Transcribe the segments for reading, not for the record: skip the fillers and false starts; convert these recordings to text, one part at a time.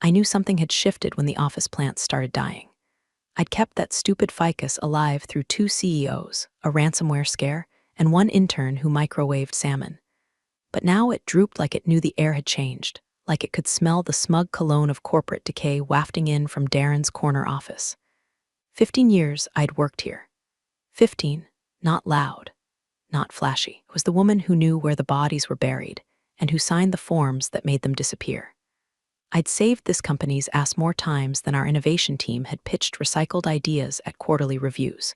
I knew something had shifted when the office plants started dying. I'd kept that stupid ficus alive through 2 CEOs, a ransomware scare, and 1 intern who microwaved salmon. But now it drooped like it knew the air had changed, like it could smell the smug cologne of corporate decay wafting in from Darren's corner office. 15 years I'd worked here. 15, not loud, not flashy. It was the woman who knew where the bodies were buried and who signed the forms that made them disappear. I'd saved this company's ass more times than our innovation team had pitched recycled ideas at quarterly reviews.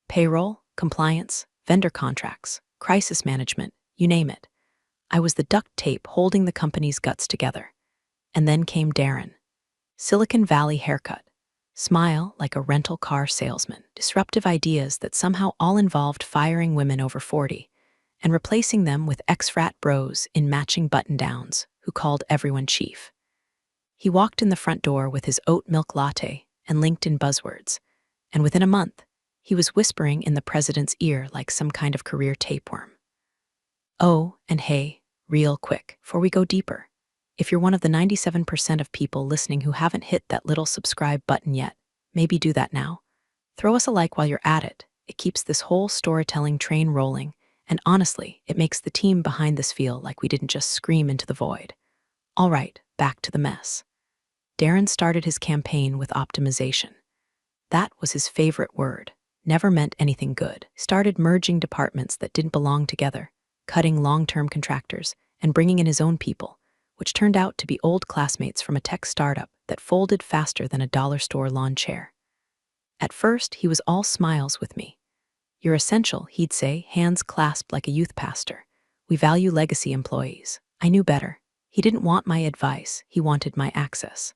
Payroll, compliance, vendor contracts, crisis management, you name it. I was the duct tape holding the company's guts together. And then came Darren. Silicon Valley haircut. Smile like a rental car salesman. Disruptive ideas that somehow all involved firing women over 40 and replacing them with ex-frat bros in matching button-downs who called everyone chief. He walked in the front door with his oat milk latte and LinkedIn buzzwords, and within a month, he was whispering in the president's ear like some kind of career tapeworm. Oh, and hey, real quick, before we go deeper, if you're one of the 97% of people listening who haven't hit that little subscribe button yet, maybe do that now. Throw us a like while you're at it. It keeps this whole storytelling train rolling, and honestly, it makes the team behind this feel like we didn't just scream into the void. All right, back to the mess. Darren started his campaign with optimization. That was his favorite word. Never meant anything good. Started merging departments that didn't belong together, cutting long-term contractors, and bringing in his own people, which turned out to be old classmates from a tech startup that folded faster than a dollar store lawn chair. At first, he was all smiles with me. You're essential, he'd say, hands clasped like a youth pastor. We value legacy employees. I knew better. He didn't want my advice, he wanted my access.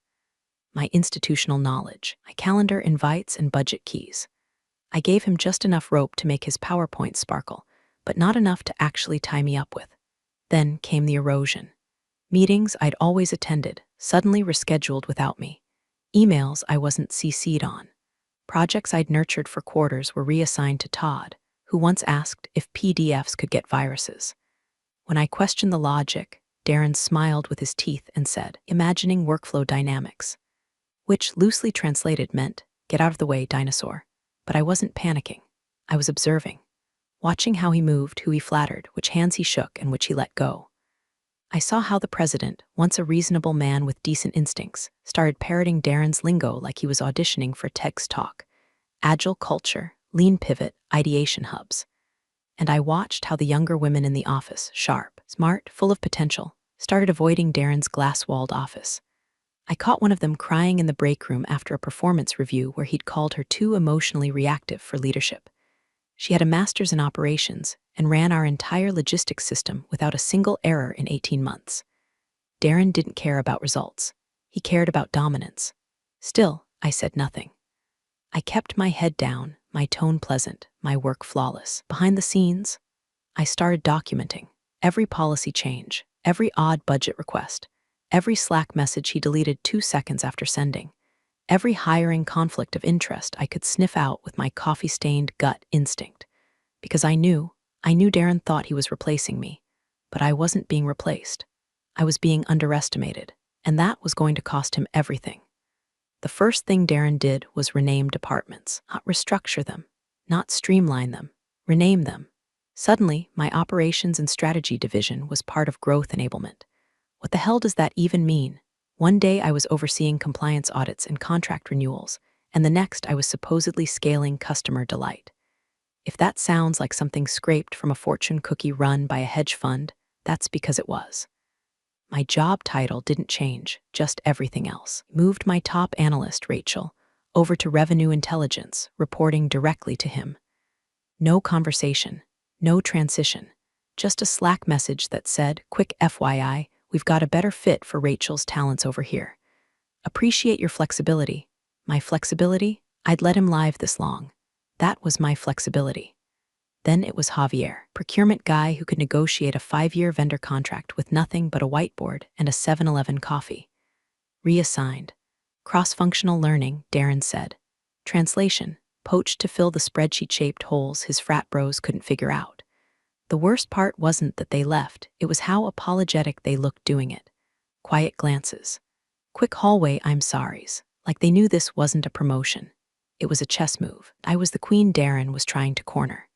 My institutional knowledge, my calendar invites and budget keys. I gave him just enough rope to make his PowerPoint sparkle, but not enough to actually tie me up with. Then came the erosion. Meetings I'd always attended, suddenly rescheduled without me. Emails I wasn't CC'd on. Projects I'd nurtured for quarters were reassigned to Todd, who once asked if PDFs could get viruses. When I questioned the logic, Darren smiled with his teeth and said, imagining workflow dynamics, which loosely translated meant, get out of the way, dinosaur. But I wasn't panicking. I was observing, watching how he moved, who he flattered, which hands he shook and which he let go. I saw how the president, once a reasonable man with decent instincts, started parroting Darren's lingo like he was auditioning for TEDx talk. Agile culture, lean pivot, ideation hubs. And I watched how the younger women in the office, sharp, smart, full of potential, started avoiding Darren's glass-walled office. I caught one of them crying in the break room after a performance review where he'd called her too emotionally reactive for leadership. She had a master's in operations and ran our entire logistics system without a single error in 18 months. Darren didn't care about results. He cared about dominance. Still, I said nothing. I kept my head down, my tone pleasant, my work flawless. Behind the scenes, I started documenting every policy change, every odd budget request, every Slack message he deleted 2 seconds after sending, every hiring conflict of interest I could sniff out with my coffee-stained gut instinct. Because I knew Darren thought he was replacing me, but I wasn't being replaced. I was being underestimated, and that was going to cost him everything. The first thing Darren did was rename departments, not restructure them, not streamline them, rename them. Suddenly, my operations and strategy division was part of growth enablement. What the hell does that even mean? One day I was overseeing compliance audits and contract renewals, and the next I was supposedly scaling customer delight. If that sounds like something scraped from a fortune cookie run by a hedge fund, that's because it was. My job title didn't change, just everything else. Moved my top analyst, Rachel, over to revenue intelligence, reporting directly to him. No conversation, no transition, just a Slack message that said, quick FYI, we've got a better fit for Rachel's talents over here. Appreciate your flexibility. My flexibility? I'd let him live this long. That was my flexibility. Then it was Javier, procurement guy who could negotiate a 5-year vendor contract with nothing but a whiteboard and a 7-Eleven coffee. Reassigned. Cross-functional learning, Darren said. Translation, poached to fill the spreadsheet-shaped holes his frat bros couldn't figure out. The worst part wasn't that they left, it was how apologetic they looked doing it. Quiet glances. Quick hallway I'm sorries, like they knew this wasn't a promotion. It was a chess move. I was the queen Darren was trying to corner.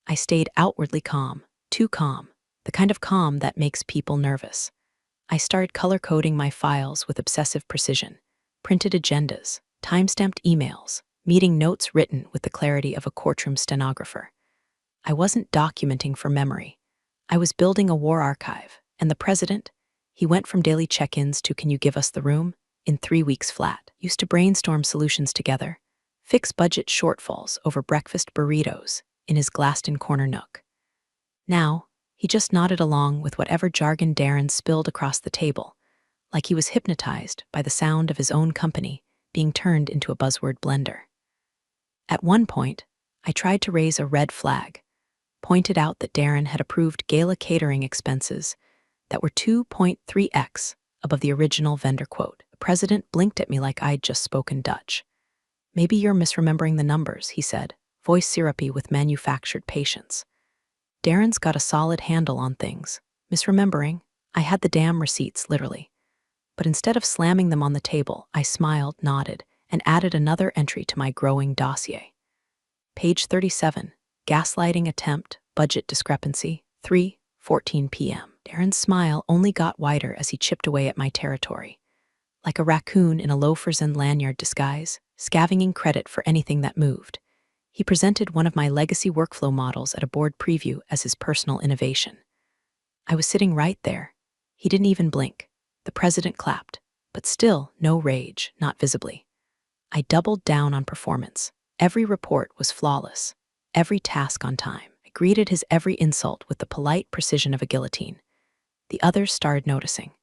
I stayed outwardly calm, too calm, the kind of calm that makes people nervous. I started color-coding my files with obsessive precision, printed agendas, time-stamped emails, meeting notes written with the clarity of a courtroom stenographer. I wasn't documenting for memory. I was building a war archive, and the president, he went from daily check-ins to "can you give us the room?" in 3 weeks flat. Used to brainstorm solutions together, fix budget shortfalls over breakfast burritos in his glassed-in corner nook. Now, he just nodded along with whatever jargon Darren spilled across the table, like he was hypnotized by the sound of his own company being turned into a buzzword blender. At one point, I tried to raise a red flag, pointed out that Darren had approved Gala catering expenses that were 2.3x above the original vendor quote. The president blinked at me like I'd just spoken Dutch. "Maybe you're misremembering the numbers," he said, voice syrupy with manufactured patience. Darren's got a solid handle on things. Misremembering? I had the damn receipts, literally. But instead of slamming them on the table, I smiled, nodded, and added another entry to my growing dossier. Page 37, gaslighting attempt, budget discrepancy, 3:14 p.m. Darren's smile only got wider as he chipped away at my territory. Like a raccoon in a loafers and lanyard disguise, scavenging credit for anything that moved. He presented one of my legacy workflow models at a board preview as his personal innovation. I was sitting right there. He didn't even blink. The president clapped, but still no rage, not visibly. I doubled down on performance. Every report was flawless, every task on time. I greeted his every insult with the polite precision of a guillotine. The others started noticing.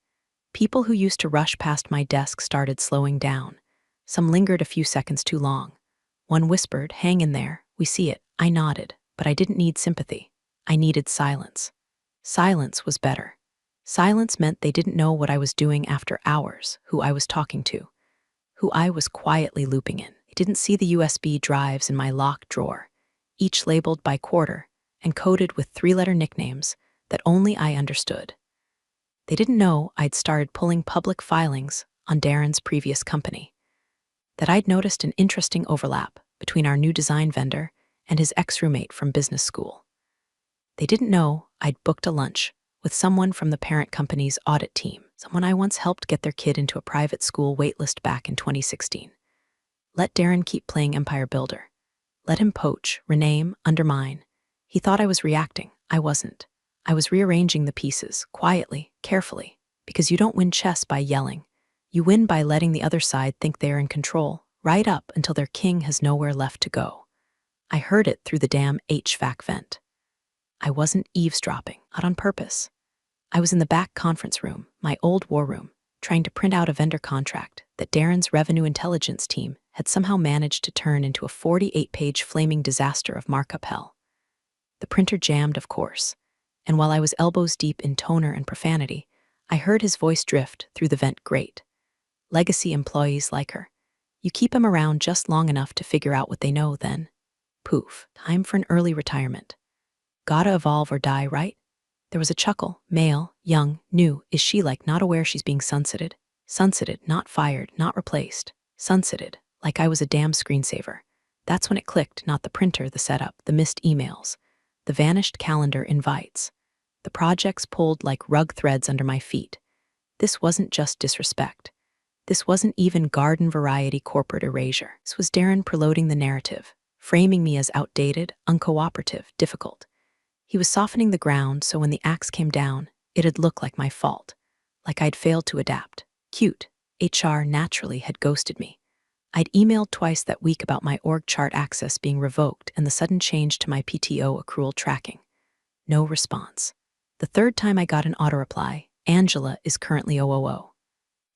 People who used to rush past my desk started slowing down. Some lingered a few seconds too long. One whispered, "Hang in there, we see it." I nodded, but I didn't need sympathy. I needed silence. Silence was better. Silence meant they didn't know what I was doing after hours, who I was talking to, who I was quietly looping in. They didn't see the USB drives in my locked drawer, each labeled by quarter and coded with 3-letter nicknames that only I understood. They didn't know I'd started pulling public filings on Darren's previous company, that I'd noticed an interesting overlap between our new design vendor and his ex-roommate from business school. They didn't know I'd booked a lunch with someone from the parent company's audit team, someone I once helped get their kid into a private school waitlist back in 2016. Let Darren keep playing Empire Builder. Let him poach, rename, undermine. He thought I was reacting. I wasn't. I was rearranging the pieces, quietly, carefully, because you don't win chess by yelling. You win by letting the other side think they're in control, right up until their king has nowhere left to go. I heard it through the damn HVAC vent. I wasn't eavesdropping, not on purpose. I was in the back conference room, my old war room, trying to print out a vendor contract that Darren's revenue intelligence team had somehow managed to turn into a 48-page flaming disaster of markup hell. The printer jammed, of course, and while I was elbows deep in toner and profanity, I heard his voice drift through the vent grate. Legacy employees like her. You keep them around just long enough to figure out what they know, then, poof, time for an early retirement. Gotta evolve or die, right? There was a chuckle. Male, young, new. Is she like not aware she's being sunsetted? Sunsetted, not fired, not replaced. Sunsetted, like I was a damn screensaver. That's when it clicked, not the printer, the setup, the missed emails, the vanished calendar invites. The projects pulled like rug threads under my feet. This wasn't just disrespect. This wasn't even garden variety corporate erasure. This was Darren preloading the narrative, framing me as outdated, uncooperative, difficult. He was softening the ground so when the axe came down, it'd look like my fault, like I'd failed to adapt. Cute. HR naturally had ghosted me. I'd emailed twice that week about my org chart access being revoked and the sudden change to my PTO accrual tracking. No response. The third time I got an auto-reply, "Angela is currently OOO."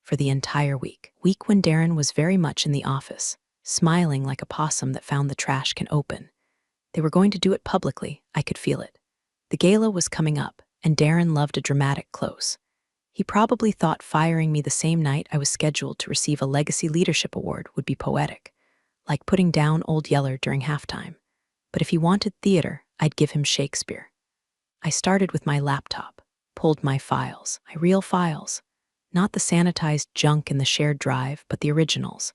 For the entire week. Week when Darren was very much in the office, smiling like a possum that found the trash can open. They were going to do it publicly, I could feel it. The gala was coming up, and Darren loved a dramatic close. He probably thought firing me the same night I was scheduled to receive a Legacy Leadership Award would be poetic, like putting down Old Yeller during halftime. But if he wanted theater, I'd give him Shakespeare. I started with my laptop, pulled my files, my real files. Not the sanitized junk in the shared drive, but the originals.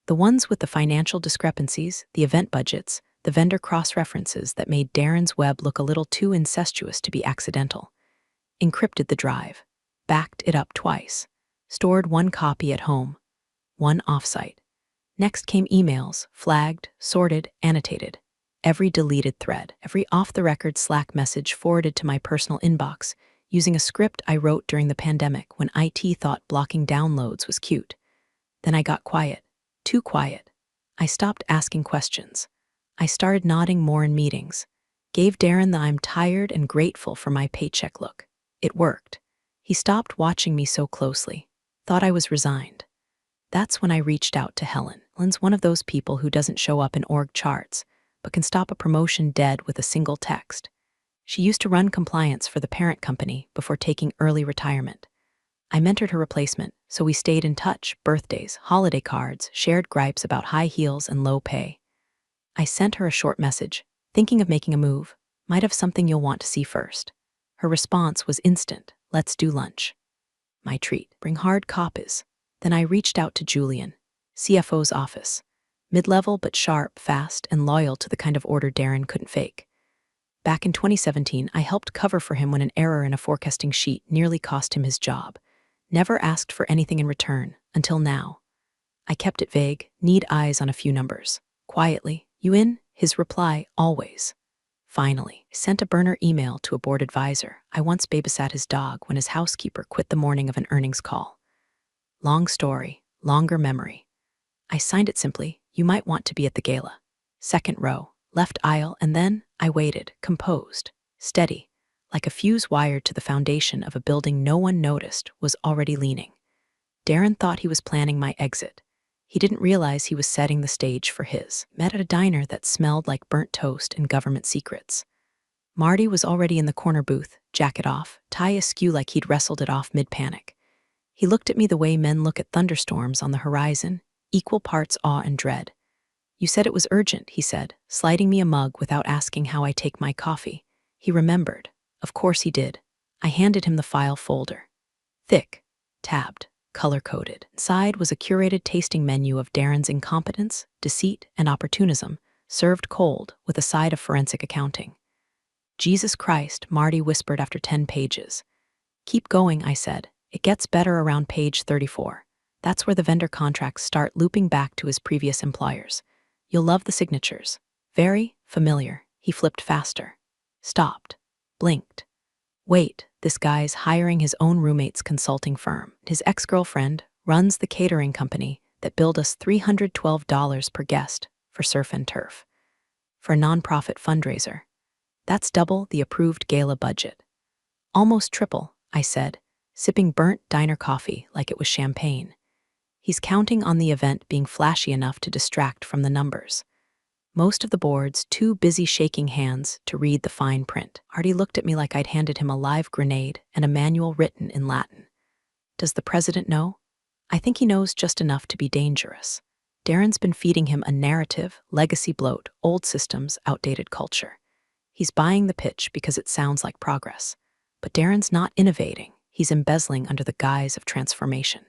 The ones with the financial discrepancies, the event budgets, the vendor cross-references that made Darren's web look a little too incestuous to be accidental. Encrypted the drive. Backed it up twice. Stored one copy at home. One offsite. Next came emails, flagged, sorted, annotated. Every deleted thread, every off-the-record Slack message forwarded to my personal inbox, using a script I wrote during the pandemic when IT thought blocking downloads was cute. Then I got quiet. Too quiet. I stopped asking questions. I started nodding more in meetings. Gave Darren the I'm tired and grateful for my paycheck look. It worked. He stopped watching me so closely. Thought I was resigned. That's when I reached out to Helen. Helen's one of those people who doesn't show up in org charts, but can stop a promotion dead with a single text. She used to run compliance for the parent company before taking early retirement. I mentored her replacement, so we stayed in touch, birthdays, holiday cards, shared gripes about high heels and low pay. I sent her a short message, thinking of making a move, might have something you'll want to see first. Her response was instant, let's do lunch. My treat, bring hard copies. Then I reached out to Julian, CFO's office. Mid-level but sharp, fast, and loyal to the kind of order Darren couldn't fake. Back in 2017, I helped cover for him when an error in a forecasting sheet nearly cost him his job. Never asked for anything in return, until now. I kept it vague, need eyes on a few numbers. Quietly, you in? His reply, always. Finally, I sent a burner email to a board advisor. I once babysat his dog when his housekeeper quit the morning of an earnings call. Long story, longer memory. I signed it simply, you might want to be at the gala. Second row, left aisle, and then I waited, composed, steady, like a fuse wired to the foundation of a building no one noticed was already leaning. Darren thought he was planning my exit. He didn't realize he was setting the stage for his. Met at a diner that smelled like burnt toast and government secrets. Marty was already in the corner booth, jacket off, tie askew like he'd wrestled it off mid-panic. He looked at me the way men look at thunderstorms on the horizon, equal parts awe and dread. You said it was urgent, he said, sliding me a mug without asking how I take my coffee. He remembered. Of course he did. I handed him the file folder. Thick, tabbed, color-coded. Inside was a curated tasting menu of Darren's incompetence, deceit, and opportunism, served cold with a side of forensic accounting. Jesus Christ, Marty whispered after 10 pages. Keep going, I said. It gets better around page 34. That's where the vendor contracts start looping back to his previous employers. You'll love the signatures. Very familiar. He flipped faster. Stopped. Blinked. Wait, this guy's hiring his own roommate's consulting firm. His ex-girlfriend runs the catering company that billed us $312 per guest for surf and turf. For a nonprofit fundraiser. That's double the approved gala budget. Almost triple, I said, sipping burnt diner coffee like it was champagne. He's counting on the event being flashy enough to distract from the numbers. Most of the boards too busy shaking hands to read the fine print. Artie looked at me like I'd handed him a live grenade and a manual written in Latin. Does the president know? I think he knows just enough to be dangerous. Darren's been feeding him a narrative, legacy bloat, old systems, outdated culture. He's buying the pitch because it sounds like progress. But Darren's not innovating. He's embezzling under the guise of transformation.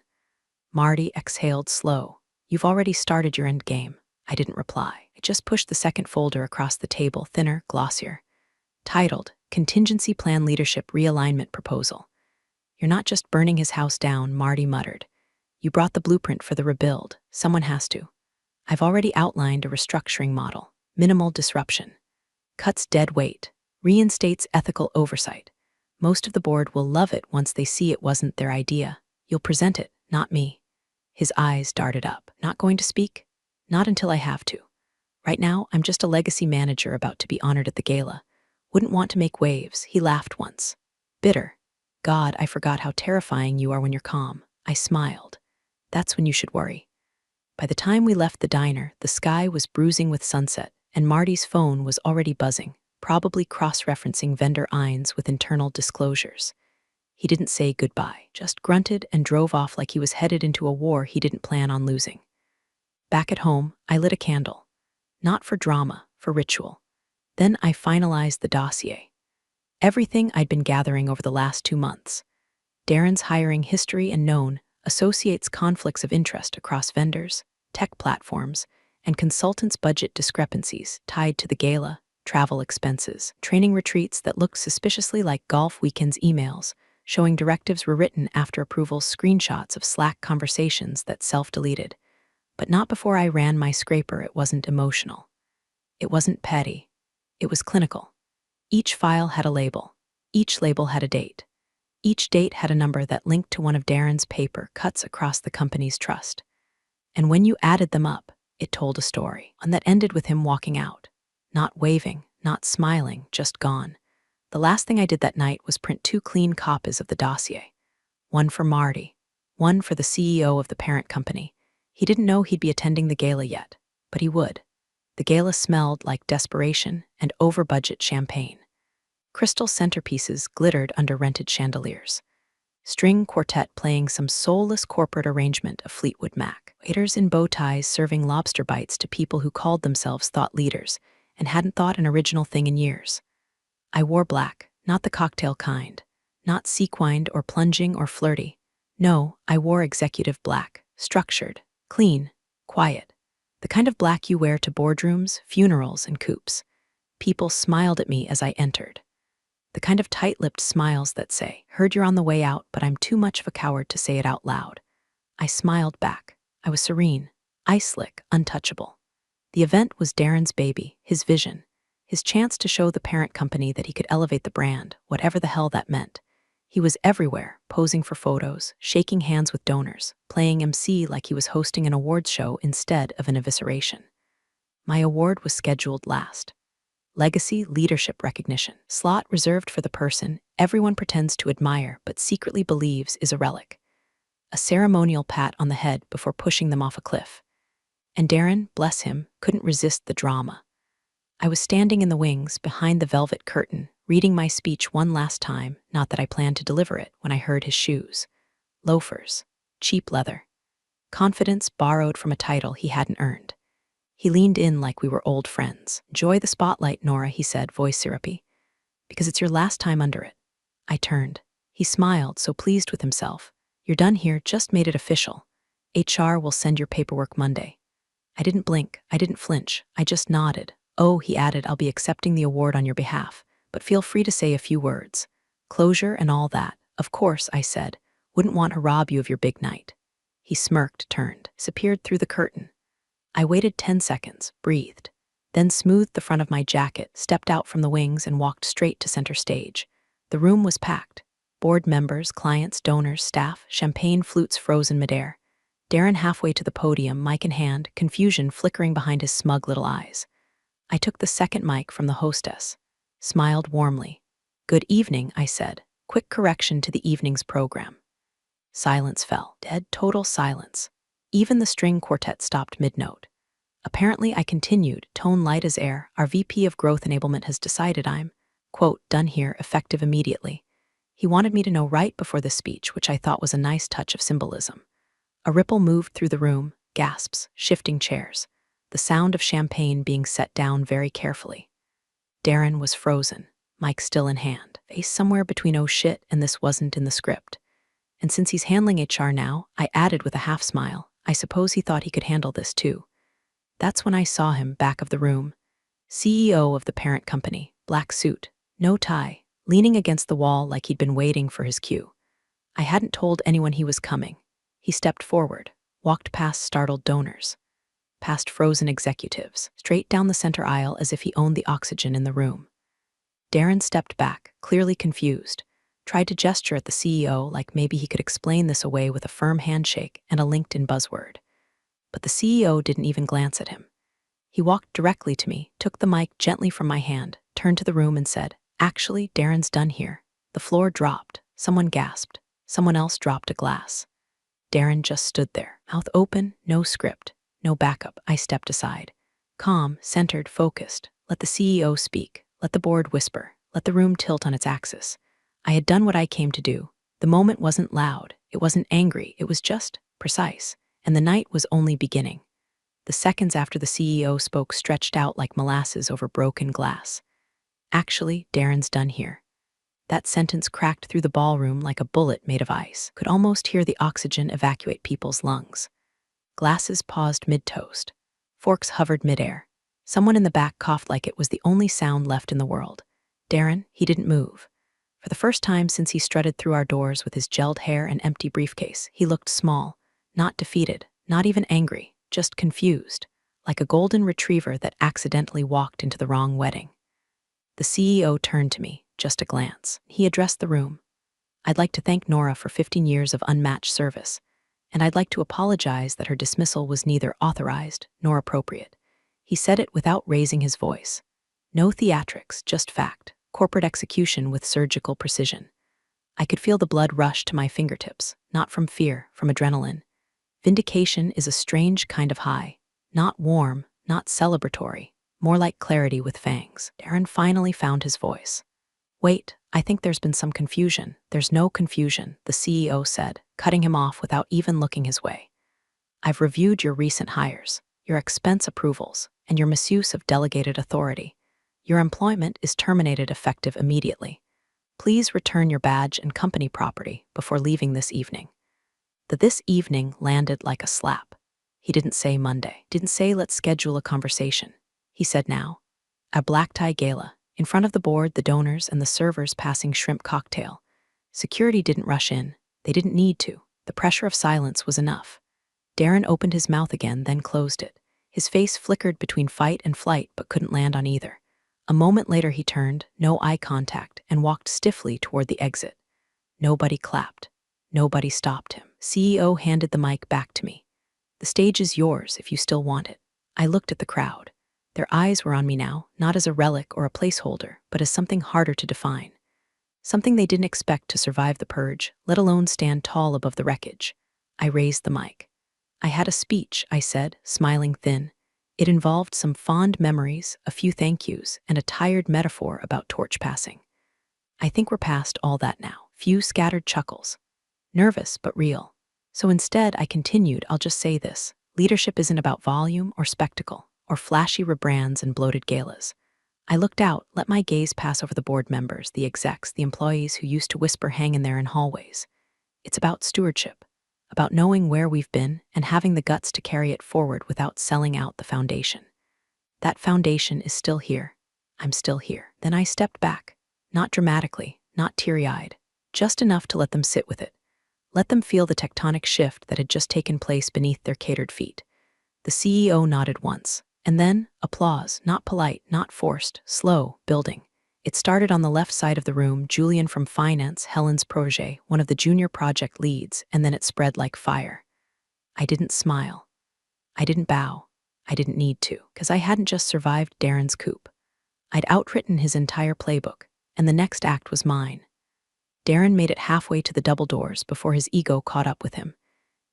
Marty exhaled slow. You've already started your end game. I didn't reply. I just pushed the second folder across the table, thinner, glossier. Titled, Contingency Plan Leadership Realignment Proposal. You're not just burning his house down, Marty muttered. You brought the blueprint for the rebuild. Someone has to. I've already outlined a restructuring model. Minimal disruption. Cuts dead weight. Reinstates ethical oversight. Most of the board will love it once they see it wasn't their idea. You'll present it, not me. His eyes darted up. Not going to speak? Not until I have to. Right now, I'm just a legacy manager about to be honored at the gala. Wouldn't want to make waves. He laughed once. Bitter. God, I forgot how terrifying you are when you're calm. I smiled. That's when you should worry. By the time we left the diner, the sky was bruising with sunset, and Marty's phone was already buzzing, probably cross-referencing vendor INs with internal disclosures. He didn't say goodbye, just grunted and drove off like he was headed into a war he didn't plan on losing. Back at home, I lit a candle. Not for drama, for ritual. Then I finalized the dossier. Everything I'd been gathering over the last 2 months. Darren's hiring history and known associates conflicts of interest across vendors, tech platforms, and consultants' budget discrepancies tied to the gala, travel expenses, training retreats that looked suspiciously like golf weekends emails, showing directives were written after approvals, screenshots of Slack conversations that self-deleted. But not before I ran my scraper. It wasn't emotional. It wasn't petty. It was clinical. Each file had a label. Each label had a date. Each date had a number that linked to one of Darren's paper cuts across the company's trust. And when you added them up, it told a story, one that ended with him walking out. Not waving, not smiling, just gone. The last thing I did that night was print 2 clean copies of the dossier. One for Marty, one for the CEO of the parent company. He didn't know he'd be attending the gala yet, but he would. The gala smelled like desperation and over-budget champagne. Crystal centerpieces glittered under rented chandeliers. String quartet playing some soulless corporate arrangement of Fleetwood Mac. Waiters in bow ties serving lobster bites to people who called themselves thought leaders and hadn't thought an original thing in years. I wore black, not the cocktail kind, not sequined or plunging or flirty. No, I wore executive black, structured, clean, quiet. The kind of black you wear to boardrooms, funerals, and coupes. People smiled at me as I entered. The kind of tight-lipped smiles that say, "Heard you're on the way out, but I'm too much of a coward to say it out loud." I smiled back. I was serene, ice-slick, untouchable. The event was Darren's baby, his vision, his chance to show the parent company that he could elevate the brand, whatever the hell that meant. He was everywhere, posing for photos, shaking hands with donors, playing MC like he was hosting an awards show instead of an evisceration. My award was scheduled last. Legacy leadership recognition, slot reserved for the person everyone pretends to admire but secretly believes is a relic. A ceremonial pat on the head before pushing them off a cliff. And Darren, bless him, couldn't resist the drama. I was standing in the wings, behind the velvet curtain, reading my speech one last time, not that I planned to deliver it, when I heard his shoes. Loafers. Cheap leather. Confidence borrowed from a title he hadn't earned. He leaned in like we were old friends. "Enjoy the spotlight, Nora," he said, voice syrupy. "Because it's your last time under it." I turned. He smiled, so pleased with himself. "You're done here, just made it official. HR will send your paperwork Monday." I didn't blink, I didn't flinch, I just nodded. "Oh," he added, "I'll be accepting the award on your behalf, but feel free to say a few words. Closure and all that." "Of course," I said. "Wouldn't want to rob you of your big night." He smirked, turned, disappeared through the curtain. I waited 10 seconds, breathed, then smoothed the front of my jacket, stepped out from the wings, and walked straight to center stage. The room was packed. Board members, clients, donors, staff, champagne flutes frozen midair. Darren halfway to the podium, mic in hand, confusion flickering behind his smug little eyes. I took the second mic from the hostess, smiled warmly. "Good evening," I said. Quick correction to the evening's program. Silence fell. Dead, total silence. Even the string quartet stopped mid-note. Apparently, I continued, tone light as air. "Our VP of Growth Enablement has decided I'm, quote, done here, effective immediately." He wanted me to know right before the speech, which I thought was a nice touch of symbolism. A ripple moved through the room, gasps, shifting chairs, the sound of champagne being set down very carefully. Darren was frozen, mic still in hand, face somewhere between "oh shit" and "this wasn't in the script." And since he's handling HR now, I added with a half smile, "I suppose he thought he could handle this too." That's when I saw him, back of the room. CEO of the parent company, black suit, no tie, leaning against the wall like he'd been waiting for his cue. I hadn't told anyone he was coming. He stepped forward, walked past startled donors, past frozen executives, straight down the center aisle as if he owned the oxygen in the room. Darren stepped back, clearly confused, tried to gesture at the CEO like maybe he could explain this away with a firm handshake and a LinkedIn buzzword. But the CEO didn't even glance at him. He walked directly to me, took the mic gently from my hand, turned to the room and said, "Actually, Darren's done here." The floor dropped. Someone gasped. Someone else dropped a glass. Darren just stood there, mouth open, no script, no backup. I stepped aside. Calm, centered, focused. Let the CEO speak. Let the board whisper. Let the room tilt on its axis. I had done what I came to do. The moment wasn't loud. It wasn't angry. It was just precise. And the night was only beginning. The seconds after the CEO spoke stretched out like molasses over broken glass. "Actually, Darren's done here." That sentence cracked through the ballroom like a bullet made of ice. Could almost hear the oxygen evacuate people's lungs. Glasses paused mid-toast. Forks hovered midair. Someone in the back coughed like it was the only sound left in the world. Darren, he didn't move. For the first time since he strutted through our doors with his gelled hair and empty briefcase, he looked small, not defeated, not even angry, just confused, like a golden retriever that accidentally walked into the wrong wedding. The CEO turned to me, just a glance. He addressed the room. I'd like to thank Nora for 15 years of unmatched service, and I'd like to apologize that her dismissal was neither authorized nor appropriate. He said it without raising his voice. No theatrics, just fact, corporate execution with surgical precision. I could feel the blood rush to my fingertips, not from fear, from adrenaline. Vindication is a strange kind of high, not warm, not celebratory, more like clarity with fangs. Darren finally found his voice. Wait, I think there's been some confusion. There's no confusion, the CEO said, cutting him off without even looking his way. I've reviewed your recent hires, your expense approvals, and your misuse of delegated authority. Your employment is terminated effective immediately. Please return your badge and company property before leaving this evening. The "this evening" landed like a slap. He didn't say Monday, didn't say let's schedule a conversation. He said now. A black tie gala. In front of the board, the donors and the servers passing shrimp cocktail. Security didn't rush in. They didn't need to. The pressure of silence was enough. Darren opened his mouth again, then closed it. His face flickered between fight and flight, but couldn't land on either. A moment later he turned, no eye contact, and walked stiffly toward the exit. Nobody clapped. Nobody stopped him. CEO handed the mic back to me. The stage is yours if you still want it. I looked at the crowd. Their eyes were on me now, not as a relic or a placeholder, but as something harder to define. Something they didn't expect to survive the purge, let alone stand tall above the wreckage. I raised the mic. I had a speech, I said, smiling thin. It involved some fond memories, a few thank yous, and a tired metaphor about torch passing. I think we're past all that now. Few scattered chuckles. Nervous, but real. So instead, I continued, I'll just say this. Leadership isn't about volume or spectacle, or flashy rebrands and bloated galas. I looked out, let my gaze pass over the board members, the execs, the employees who used to whisper hang in there in hallways. It's about stewardship, about knowing where we've been and having the guts to carry it forward without selling out the foundation. That foundation is still here. I'm still here. Then I stepped back, not dramatically, not teary-eyed, just enough to let them sit with it. Let them feel the tectonic shift that had just taken place beneath their catered feet. The CEO nodded once, and then applause, not polite, not forced, slow, building. It started on the left side of the room, Julian from finance, Helen's protege, one of the junior project leads, and then it spread like fire. I didn't smile. I didn't bow. I didn't need to, because I hadn't just survived Darren's coup. I'd outwritten his entire playbook, and the next act was mine. Darren made it halfway to the double doors before his ego caught up with him.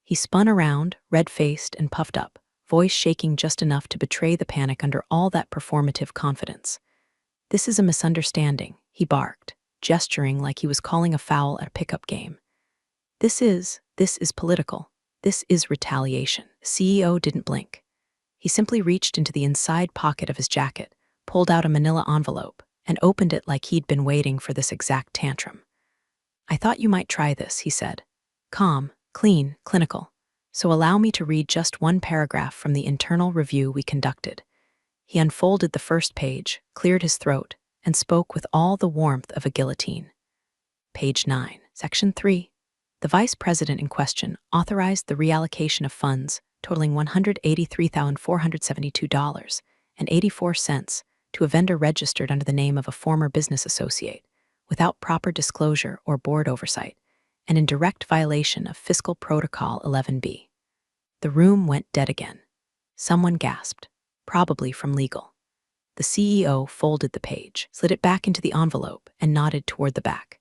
He spun around, red-faced and puffed up, voice shaking just enough to betray the panic under all that performative confidence. This is a misunderstanding, he barked, gesturing like he was calling a foul at a pickup game. This is political. This is retaliation. The CEO didn't blink. He simply reached into the inside pocket of his jacket, pulled out a manila envelope, and opened it like he'd been waiting for this exact tantrum. I thought you might try this, he said. Calm, clean, clinical. So allow me to read just one paragraph from the internal review we conducted. He unfolded the first page, cleared his throat, and spoke with all the warmth of a guillotine. Page 9, Section 3. The vice president in question authorized the reallocation of funds totaling $183,472.84 to a vendor registered under the name of a former business associate, without proper disclosure or board oversight, and in direct violation of Fiscal Protocol 11B. The room went dead again. Someone gasped, probably from legal. The CEO folded the page, slid it back into the envelope, and nodded toward the back.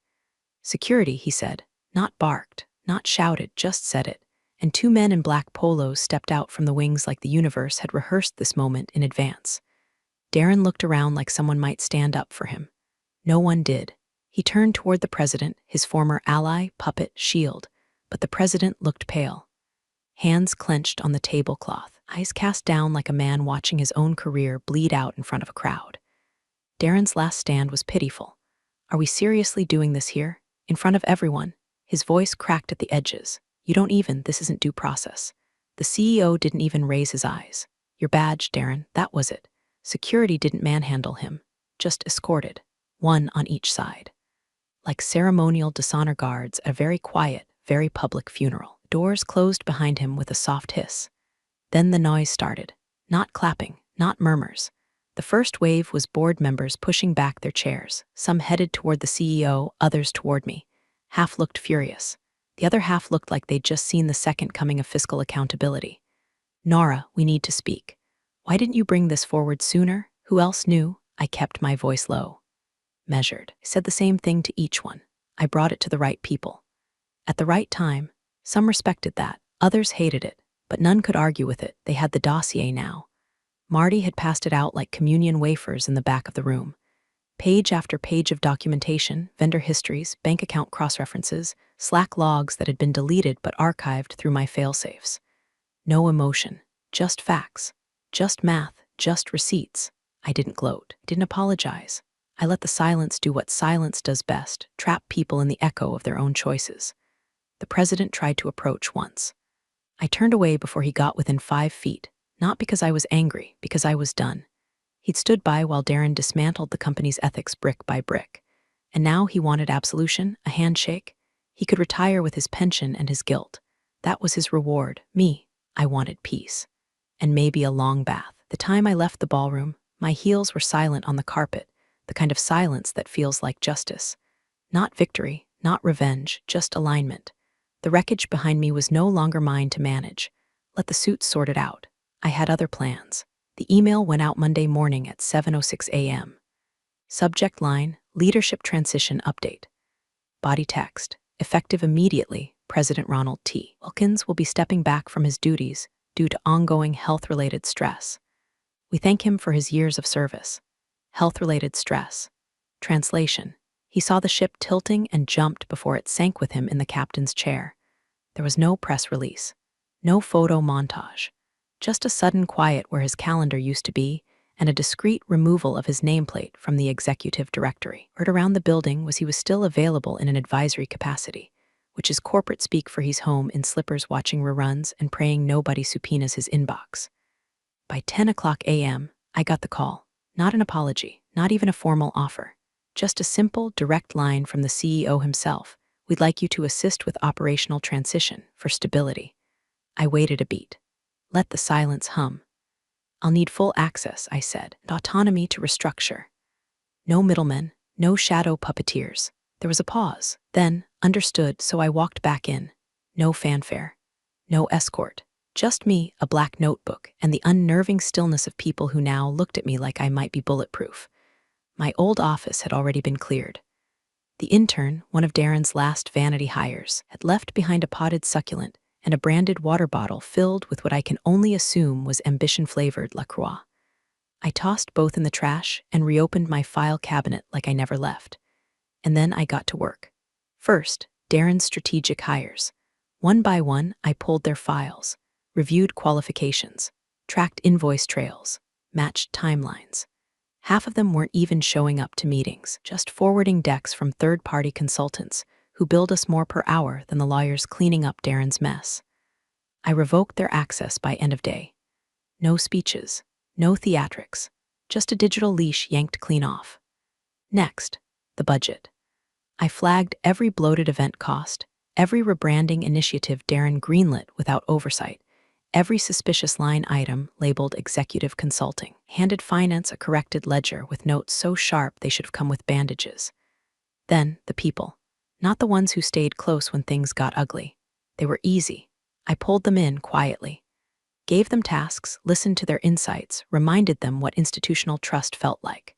Security, he said, not barked, not shouted, just said it, and two men in black polos stepped out from the wings like the universe had rehearsed this moment in advance. Darren looked around like someone might stand up for him. No one did. He turned toward the president, his former ally, puppet, shield, but the president looked pale. Hands clenched on the tablecloth, eyes cast down like a man watching his own career bleed out in front of a crowd. Darren's last stand was pitiful. Are we seriously doing this here? In front of everyone? His voice cracked at the edges. This isn't due process. The CEO didn't even raise his eyes. Your badge, Darren, that was it. Security didn't manhandle him, just escorted, one on each side. Like ceremonial dishonor guards at a very quiet, very public funeral. Doors closed behind him with a soft hiss. Then the noise started. Not clapping, not murmurs. The first wave was board members pushing back their chairs, some headed toward the CEO, others toward me. Half looked furious. The other half looked like they'd just seen the second coming of fiscal accountability. Nora, we need to speak. Why didn't you bring this forward sooner? Who else knew? I kept my voice low. Measured. I said the same thing to each one. I brought it to the right people. At the right time. Some respected that, others hated it, but none could argue with it. They had the dossier now. Marty had passed it out like communion wafers in the back of the room. Page after page of documentation, vendor histories, bank account cross-references, Slack logs that had been deleted but archived through my fail-safes. No emotion, just facts, just math, just receipts. I didn't gloat, didn't apologize. I let the silence do what silence does best, trap people in the echo of their own choices. The president tried to approach once. I turned away before he got within 5 feet, not because I was angry, because I was done. He'd stood by while Darren dismantled the company's ethics brick by brick. And now he wanted absolution, a handshake. He could retire with his pension and his guilt. That was his reward. Me, I wanted peace. And maybe a long bath. The time I left the ballroom, my heels were silent on the carpet, the kind of silence that feels like justice. Not victory, not revenge, just alignment. The wreckage behind me was no longer mine to manage. Let the suits sort it out. I had other plans. The email went out Monday morning at 7:06 a.m. Subject line, Leadership Transition Update. Body text, effective immediately, President Ronald T. Wilkins will be stepping back from his duties due to ongoing health-related stress. We thank him for his years of service. Health-related stress. Translation. He saw the ship tilting and jumped before it sank with him in the captain's chair. There was no press release, no photo montage, just a sudden quiet where his calendar used to be and a discreet removal of his nameplate from the executive directory. Word around the building was he was still available in an advisory capacity, which is corporate speak for he's home in slippers watching reruns and praying nobody subpoenas his inbox. By 10:00 a.m., I got the call. Not an apology, not even a formal offer. Just a simple, direct line from the CEO himself. We'd like you to assist with operational transition for stability. I waited a beat. Let the silence hum. I'll need full access, I said, and autonomy to restructure. No middlemen, no shadow puppeteers. There was a pause. Then, understood, so I walked back in. No fanfare. No escort. Just me, a black notebook, and the unnerving stillness of people who now looked at me like I might be bulletproof. My old office had already been cleared. The intern, one of Darren's last vanity hires, had left behind a potted succulent and a branded water bottle filled with what I can only assume was ambition-flavored La Croix. I tossed both in the trash and reopened my file cabinet like I never left. And then I got to work. First, Darren's strategic hires. One by one, I pulled their files, reviewed qualifications, tracked invoice trails, matched timelines. Half of them weren't even showing up to meetings, just forwarding decks from third-party consultants who billed us more per hour than the lawyers cleaning up Darren's mess. I revoked their access by end of day. No speeches, no theatrics, just a digital leash yanked clean off. Next, the budget. I flagged every bloated event cost, every rebranding initiative Darren greenlit without oversight, every suspicious line item labeled executive consulting, handed finance a corrected ledger with notes so sharp they should have come with bandages. Then, the people. Not the ones who stayed close when things got ugly. They were easy. I pulled them in quietly. Gave them tasks, listened to their insights, reminded them what institutional trust felt like.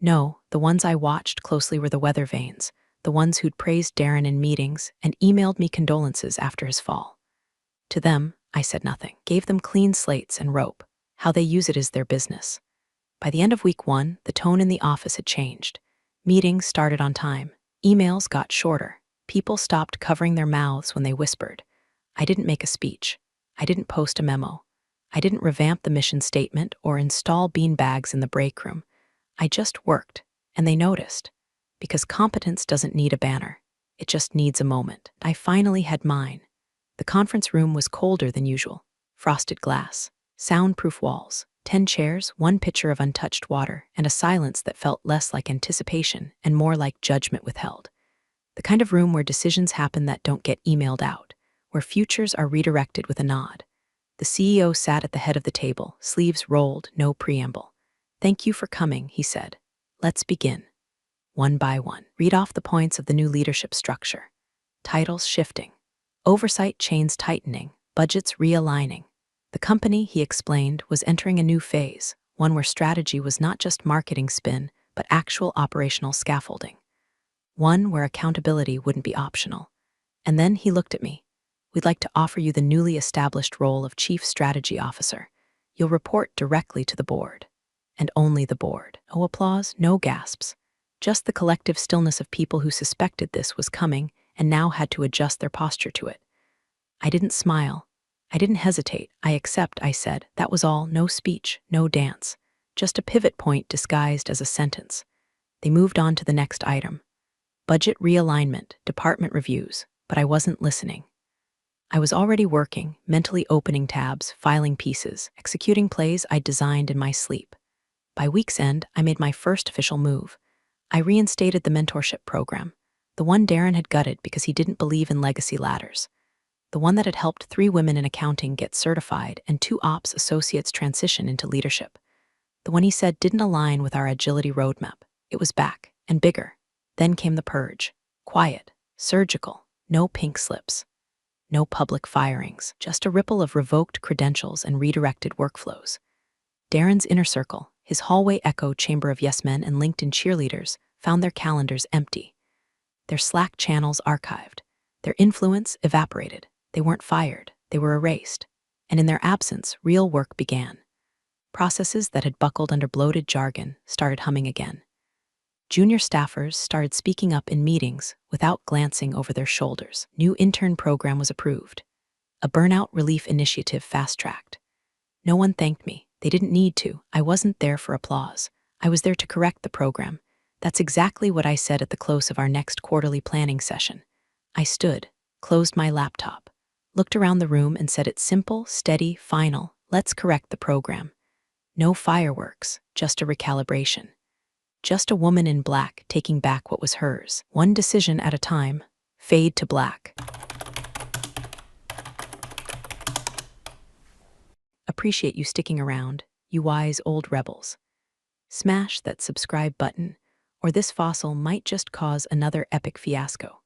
No, the ones I watched closely were the weather vanes, the ones who'd praised Darren in meetings and emailed me condolences after his fall. To them, I said nothing. Gave them clean slates and rope. How they use it is their business. By the end of week 1, the tone in the office had changed. Meetings started on time. Emails got shorter. People stopped covering their mouths when they whispered. I didn't make a speech. I didn't post a memo. I didn't revamp the mission statement or install bean bags in the break room. I just worked, and they noticed. Because competence doesn't need a banner. It just needs a moment. I finally had mine. The conference room was colder than usual. Frosted glass, soundproof walls, 10 chairs, one pitcher of untouched water, and a silence that felt less like anticipation and more like judgment withheld. The kind of room where decisions happen that don't get emailed out, where futures are redirected with a nod. The CEO sat at the head of the table, sleeves rolled, no preamble. "Thank you for coming," he said. "Let's begin." One by one, read off the points of the new leadership structure. Titles shifting. Oversight chains tightening, budgets realigning. The company, he explained, was entering a new phase, one where strategy was not just marketing spin, but actual operational scaffolding. One where accountability wouldn't be optional. And then he looked at me. "We'd like to offer you the newly established role of Chief Strategy Officer. You'll report directly to the board." And only the board. No applause, no gasps. Just the collective stillness of people who suspected this was coming and now had to adjust their posture to it. I didn't smile. I didn't hesitate. "I accept," I said. That was all, no speech, no dance. Just a pivot point disguised as a sentence. They moved on to the next item. Budget realignment, department reviews, but I wasn't listening. I was already working, mentally opening tabs, filing pieces, executing plays I'd designed in my sleep. By week's end, I made my first official move. I reinstated the mentorship program, the one Darren had gutted because he didn't believe in legacy ladders, the one that had helped 3 women in accounting get certified and 2 ops associates transition into leadership, the one he said didn't align with our agility roadmap. It was back, and bigger. Then came the purge. Quiet, surgical, no pink slips, no public firings, just a ripple of revoked credentials and redirected workflows. Darren's inner circle, his hallway echo chamber of yes men and LinkedIn cheerleaders, found their calendars empty, their Slack channels archived, their influence evaporated. They weren't fired, they were erased. And in their absence, real work began. Processes that had buckled under bloated jargon started humming again. Junior staffers started speaking up in meetings without glancing over their shoulders. New intern program was approved. A burnout relief initiative fast-tracked. No one thanked me. They didn't need to. I wasn't there for applause. I was there to correct the program. That's exactly what I said at the close of our next quarterly planning session. I stood, closed my laptop, looked around the room and said it's simple, steady, final. Let's correct the program. No fireworks, just a recalibration. Just a woman in black taking back what was hers. One decision at a time. Fade to black. Appreciate you sticking around, you wise old rebels. Smash that subscribe button, or this fossil might just cause another epic fiasco.